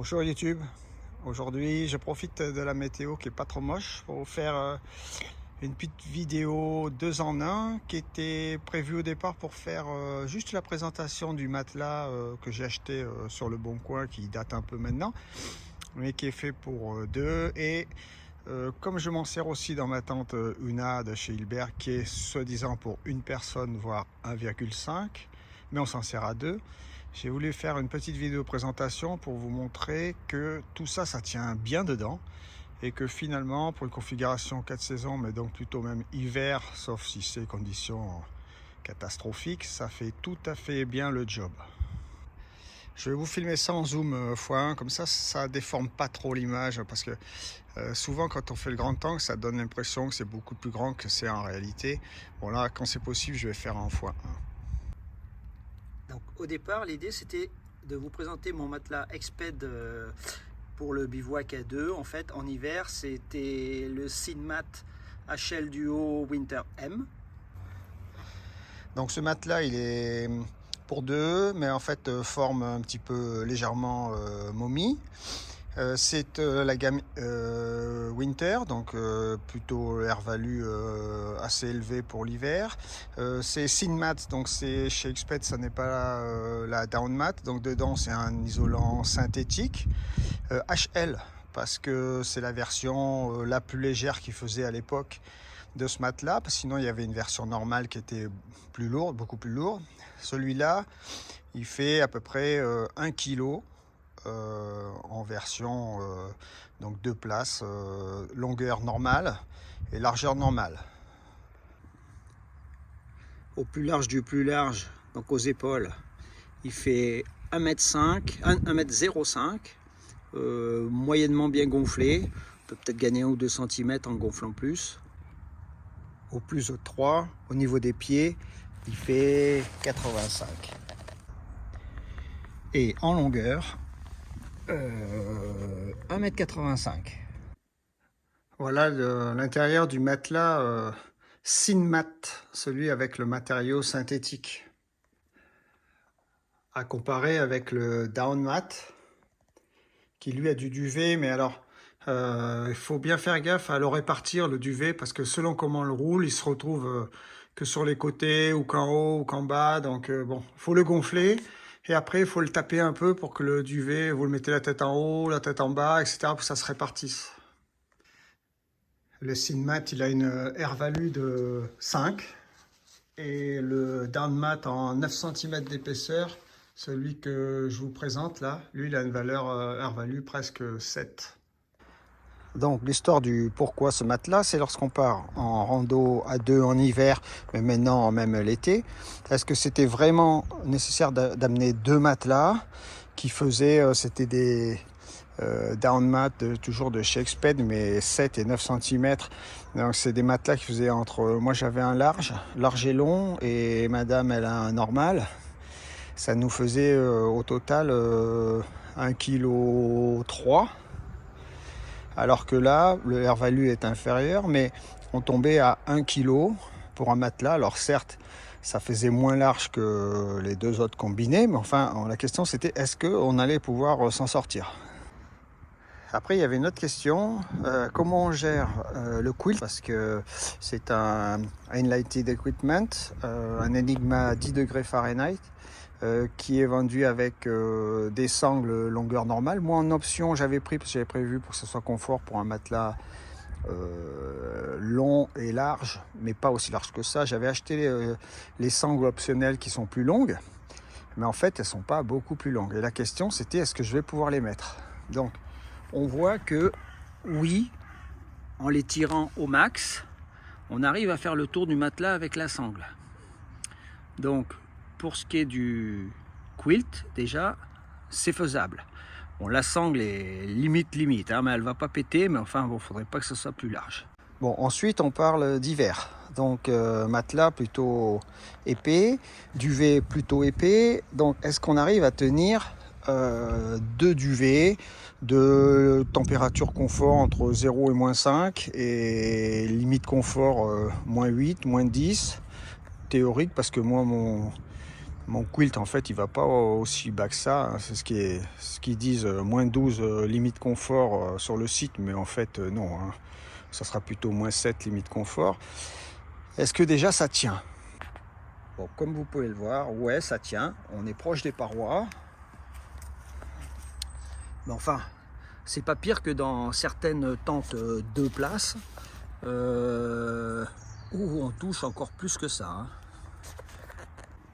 Bonjour YouTube, aujourd'hui je profite de la météo qui est pas trop moche pour vous faire une petite vidéo 2 en 1 qui était prévue au départ pour faire juste la présentation du matelas que j'ai acheté sur le Bon Coin, qui date un peu maintenant, mais qui est fait pour deux. Et comme je m'en sers aussi dans ma tente Una de chez Hilbert, qui est soi-disant pour une personne voire 1,5, mais on s'en sert à deux. J'ai voulu faire une petite vidéo présentation pour vous montrer que tout ça, ça tient bien dedans, et que finalement pour une configuration 4 saisons, mais donc plutôt même hiver, sauf si c'est conditions catastrophiques, ça fait tout à fait bien le job. Je vais vous filmer ça en zoom x1, comme ça déforme pas trop l'image, parce que souvent quand on fait le grand angle, ça donne l'impression que c'est beaucoup plus grand que c'est en réalité. Bon là, quand c'est possible, je vais faire en x1. Donc au départ, l'idée c'était de vous présenter mon matelas Exped pour le bivouac à deux. En fait, en hiver, c'était le Sinmat HL Duo Winter M. Donc ce matelas, il est pour deux, mais en fait forme un petit peu légèrement momie. C'est la gamme Winter, donc plutôt air-value assez élevé pour l'hiver. C'est Sinmat, donc c'est chez Exped, ça n'est pas la Downmat, donc dedans c'est un isolant synthétique. HL, parce que c'est la version la plus légère qu'ils faisaient à l'époque de ce matelas, parce que sinon il y avait une version normale qui était plus lourde, beaucoup plus lourde. Celui-là, il fait à peu près 1 kg. En version donc 2 places, longueur normale et largeur normale. Au plus large du plus large, donc aux épaules, il fait 1,05 m, 1,05 m, moyennement bien gonflé. On peut peut-être gagner 1 ou 2 cm en gonflant plus. Au plus 3, au niveau des pieds, il fait 85. Et en longueur, 1,85 m. Voilà l'intérieur du matelas Sinmat, celui avec le matériau synthétique, à comparer avec le Downmat, qui lui a du duvet. Mais alors il faut bien faire gaffe à le répartir, le duvet, parce que selon comment on le roule, il se retrouve que sur les côtés, ou qu'en haut, ou qu'en bas. Donc bon, il faut le gonfler, et après il faut le taper un peu pour que le duvet, vous le mettez la tête en haut, la tête en bas, etc., pour que ça se répartisse. Le Sinmat, il a une air-value de 5, et le Downmat en 9 cm d'épaisseur, celui que je vous présente là, lui il a une valeur air-value presque 7. Donc l'histoire du pourquoi ce matelas, c'est lorsqu'on part en rando à deux en hiver, mais maintenant même l'été, est-ce que c'était vraiment nécessaire d'amener deux matelas qui faisaient, c'était des Downmat toujours de chez Exped, mais 7 et 9 cm. Donc c'est des matelas qui faisaient entre, moi j'avais un large et long, et madame elle a un normal. Ça nous faisait au total 1,3 kg. Alors que là, le air-value est inférieur, mais on tombait à 1 kg pour un matelas. Alors certes, ça faisait moins large que les deux autres combinés, mais enfin, la question c'était est-ce qu'on allait pouvoir s'en sortir. Après, il y avait une autre question, comment on gère le quilt, parce que c'est un Enlighted Equipment, un Enigma 10 degrés Fahrenheit, qui est vendu avec des sangles longueur normale. Moi en option j'avais pris, parce que j'avais prévu pour que ce soit confort pour un matelas long et large, mais pas aussi large que ça. J'avais acheté les sangles optionnelles qui sont plus longues, mais en fait elles sont pas beaucoup plus longues. Et la question c'était est-ce que je vais pouvoir les mettre. Donc on voit que oui, En les tirant au max, on arrive à faire le tour du matelas avec la sangle. Donc pour ce qui est du quilt, déjà, c'est faisable. Bon, la sangle est limite, hein, mais elle va pas péter, mais enfin, bon, faudrait pas que ce soit plus large. Bon, ensuite on parle d'hiver. Donc matelas plutôt épais, duvet plutôt épais. Donc est-ce qu'on arrive à tenir deux duvets de température confort entre 0 et -5, et limite confort -8, -10, théorique, parce que moi Mon quilt, en fait, il va pas aussi bas que ça, hein. C'est ce qu'ils disent, moins 12 limite confort sur le site, mais en fait, non, hein. Ça sera plutôt moins 7 limite confort. Est-ce que déjà ça tient? Bon, comme vous pouvez le voir, ouais, ça tient. On est proche des parois. Mais enfin, c'est pas pire que dans certaines tentes 2 places où on touche encore plus que ça, hein.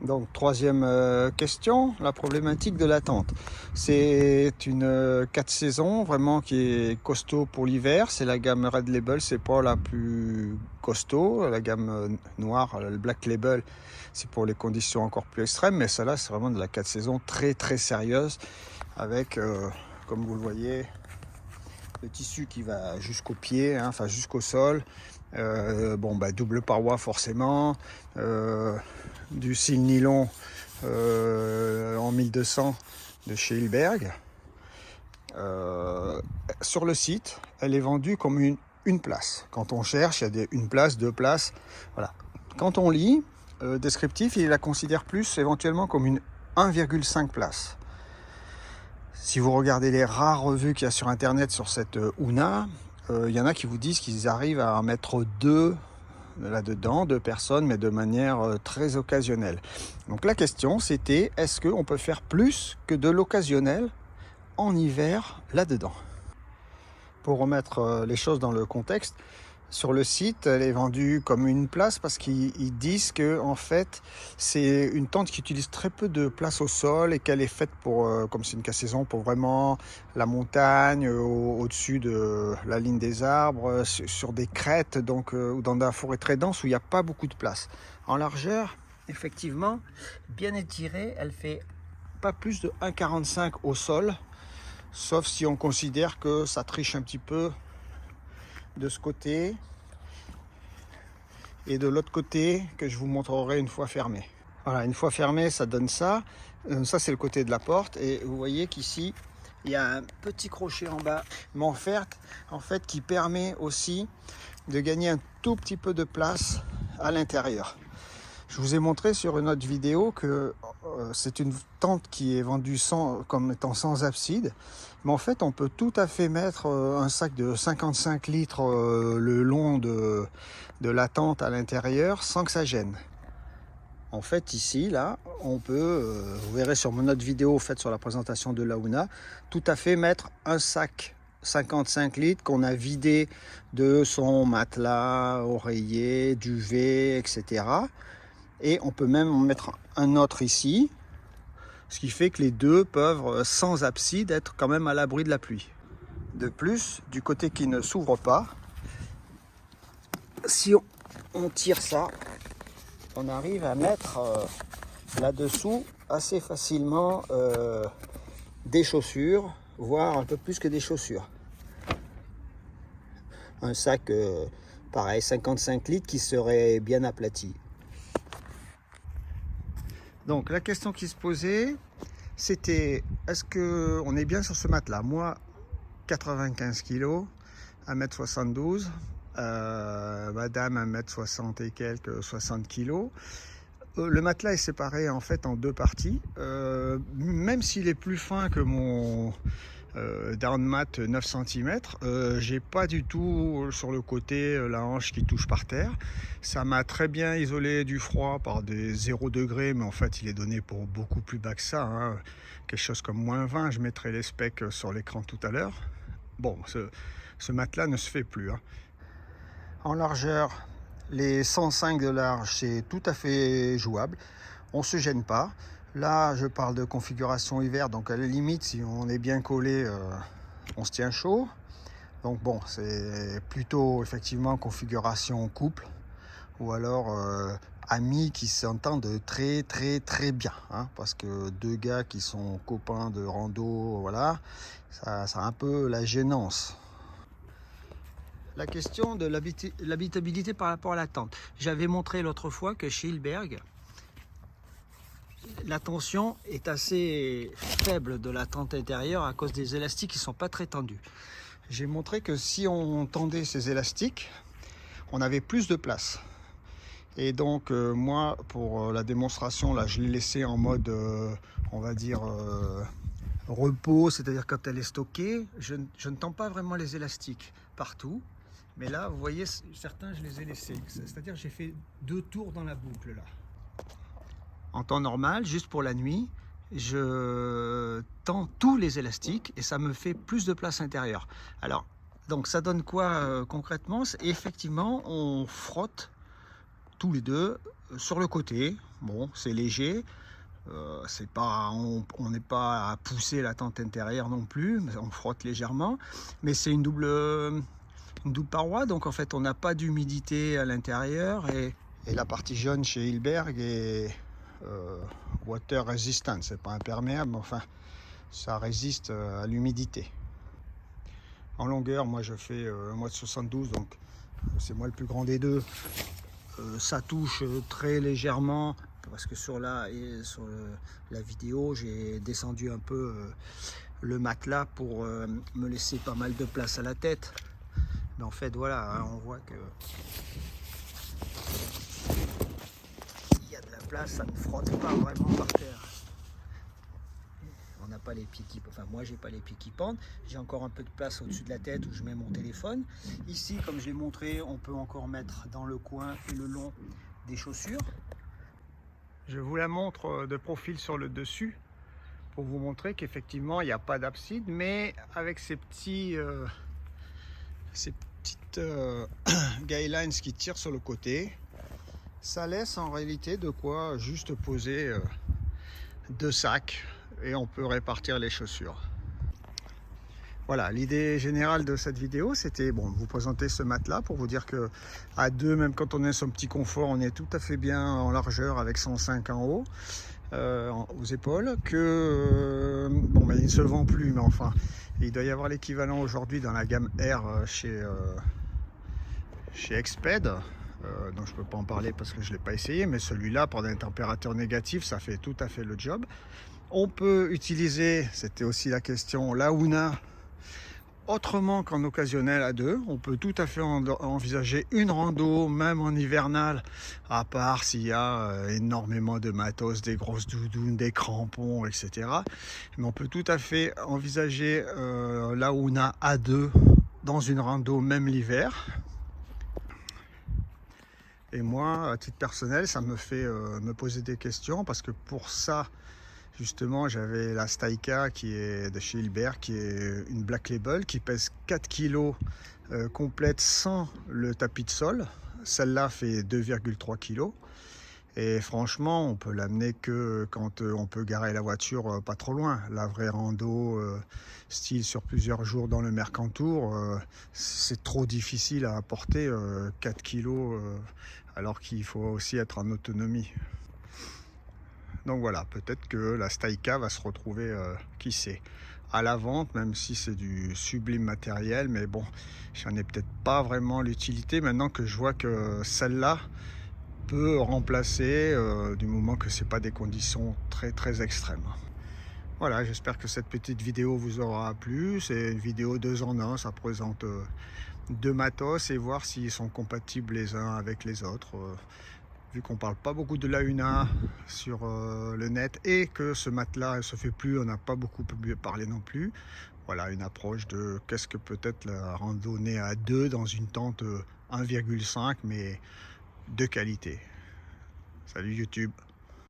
Donc, troisième question, la problématique de la tente. C'est une 4 saisons vraiment qui est costaud pour l'hiver. C'est la gamme Red Label, c'est pas la plus costaud. La gamme noire, le Black Label, c'est pour les conditions encore plus extrêmes. Mais celle-là, c'est vraiment de la 4 saisons très très sérieuse avec, comme vous le voyez, le tissu qui va jusqu'au pied, hein, enfin jusqu'au sol. Bon, bah, double paroi forcément, du cil nylon en 1200 de chez Hilberg. Sur le site, elle est vendue comme une place. Quand on cherche, il y a une place, 2 places. Voilà. Quand on lit le descriptif, il la considère plus éventuellement comme une 1,5 place. Si vous regardez les rares revues qu'il y a sur internet sur cette Ouna, il y en a qui vous disent qu'ils arrivent à en mettre 2 là-dedans, 2 personnes, mais de manière très occasionnelle. Donc la question c'était, est-ce qu'on peut faire plus que de l'occasionnel en hiver là-dedans? Pour remettre les choses dans le contexte, sur le site, elle est vendue comme une place parce qu'ils disent que en fait, c'est une tente qui utilise très peu de place au sol et qu'elle est faite pour, comme c'est une casse-saison, pour vraiment la montagne, au-dessus de la ligne des arbres, sur des crêtes, donc ou dans la forêt très dense où il n'y a pas beaucoup de place. En largeur, effectivement, bien étirée, elle fait pas plus de 1,45 au sol, sauf si on considère que ça triche un petit peu de ce côté et de l'autre côté que je vous montrerai une fois fermé. Voilà, une fois fermé, ça donne ça. Ça, c'est le côté de la porte et vous voyez qu'ici il y a un petit crochet en bas Montfort en fait qui permet aussi de gagner un tout petit peu de place à l'intérieur. Je vous ai montré sur une autre vidéo que c'est une tente qui est vendue comme étant sans abside. Mais en fait, on peut tout à fait mettre un sac de 55 litres le long de la tente à l'intérieur sans que ça gêne. En fait, ici, là, on peut, vous verrez sur mon autre vidéo faite sur la présentation de la Ouna, tout à fait mettre un sac 55 litres qu'on a vidé de son matelas, oreiller, duvet, etc. Et on peut même en mettre un autre ici, ce qui fait que les deux peuvent, sans abside, être quand même à l'abri de la pluie. De plus, du côté qui ne s'ouvre pas, si on tire ça, on arrive à mettre là-dessous assez facilement des chaussures, voire un peu plus que des chaussures. Un sac, pareil, 55 litres qui serait bien aplati. Donc la question qui se posait, c'était est-ce qu'on est bien sur ce matelas? Moi, 95 kg, 1m72, madame 1m60 et quelques, 60 kg. Le matelas est séparé en fait en 2 parties. Même s'il est plus fin que mon down mat 9 cm, j'ai pas du tout sur le côté la hanche qui touche par terre. Ça m'a très bien isolé du froid par des 0 degrés, mais en fait il est donné pour beaucoup plus bas que ça, hein. Quelque chose comme moins 20, je mettrai les specs sur l'écran tout à l'heure. Bon, ce matelas ne se fait plus, hein. En largeur, les 105 de large, c'est tout à fait jouable, on se gêne pas. Là, je parle de configuration hiver, donc à la limite, si on est bien collé, on se tient chaud. Donc bon, c'est plutôt effectivement configuration couple, ou alors amis qui s'entendent très très très bien, hein, parce que 2 gars qui sont copains de rando, voilà, ça a un peu la gênance. La question de l'habitabilité par rapport à la tente. J'avais montré l'autre fois que chez Hilberg, la tension est assez faible de la tente intérieure à cause des élastiques qui ne sont pas très tendus. J'ai montré que si on tendait ces élastiques, on avait plus de place. Et donc moi, pour la démonstration, là, je l'ai laissé en mode, on va dire, repos, c'est-à-dire quand elle est stockée, je ne tends pas vraiment les élastiques partout. Mais là, vous voyez, certains, je les ai laissés. C'est-à-dire j'ai fait 2 tours dans la boucle, là. En temps normal, juste pour la nuit, je tends tous les élastiques et ça me fait plus de place intérieure. Alors, donc ça donne quoi concrètement? Effectivement, on frotte tous les deux sur le côté. Bon, c'est léger. C'est pas, on n'est pas à pousser la tente intérieure non plus, mais on frotte légèrement. Mais c'est une double paroi, donc en fait on n'a pas d'humidité à l'intérieur et la partie jaune chez Hilberg est water resistant, c'est pas imperméable, mais enfin ça résiste à l'humidité. En longueur, moi je fais 1,72 m, donc c'est moi le plus grand des deux. Ça touche très légèrement parce que sur la vidéo j'ai descendu un peu le matelas pour me laisser pas mal de place à la tête. Mais en fait voilà, hein, on voit que il y a de la place, ça ne frotte pas vraiment par terre. On n'a pas les pieds qui, enfin moi j'ai pas les pieds qui pendent, j'ai encore un peu de place au-dessus de la tête où je mets mon téléphone. Ici, comme je l'ai montré, on peut encore mettre dans le coin et le long des chaussures. Je vous la montre de profil sur le dessus pour vous montrer qu'effectivement il n'y a pas d'abside, mais avec ces petites guidelines qui tirent sur le côté, ça laisse en réalité de quoi juste poser 2 sacs et on peut répartir les chaussures. Voilà, l'idée générale de cette vidéo, c'était bon, vous présenter ce matelas pour vous dire que à deux, même quand on est son petit confort, on est tout à fait bien en largeur avec 105 en haut, aux épaules, que bon, mais il ne se vend plus, mais enfin, il doit y avoir l'équivalent aujourd'hui dans la gamme R chez Exped. Donc je ne peux pas en parler parce que je ne l'ai pas essayé, mais celui-là, pour des températures négatives, ça fait tout à fait le job. On peut utiliser, c'était aussi la question, la Hoona autrement qu'en occasionnel à deux. On peut tout à fait envisager une rando, même en hivernal, à part s'il y a énormément de matos, des grosses doudounes, des crampons, etc. Mais on peut tout à fait envisager la Hoona à deux dans une rando, même l'hiver. Et moi, à titre personnel, ça me fait me poser des questions parce que pour ça, justement, j'avais la Staika qui est de chez Hilberg, qui est une Black Label, qui pèse 4 kg complète sans le tapis de sol. Celle-là fait 2,3 kg. Et franchement, on peut l'amener que quand on peut garer la voiture pas trop loin. La vraie rando, style sur plusieurs jours dans le Mercantour, c'est trop difficile à apporter 4 kg alors qu'il faut aussi être en autonomie. Donc voilà, peut-être que la Staika va se retrouver, qui sait, à la vente, même si c'est du sublime matériel. Mais bon, j'en ai peut-être pas vraiment l'utilité maintenant que je vois que celle-là peut remplacer du moment que c'est pas des conditions très très extrêmes. Voilà, j'espère que cette petite vidéo vous aura plu. C'est une vidéo 2 en 1, ça présente 2 matos et voir s'ils sont compatibles les uns avec les autres. Vu qu'on parle pas beaucoup de la Hoona sur le net et que ce matelas se fait plus, on n'a pas beaucoup parlé non plus. Voilà une approche de qu'est-ce que peut être la randonnée à 2 dans une tente 1,5 mais de qualité. Salut YouTube.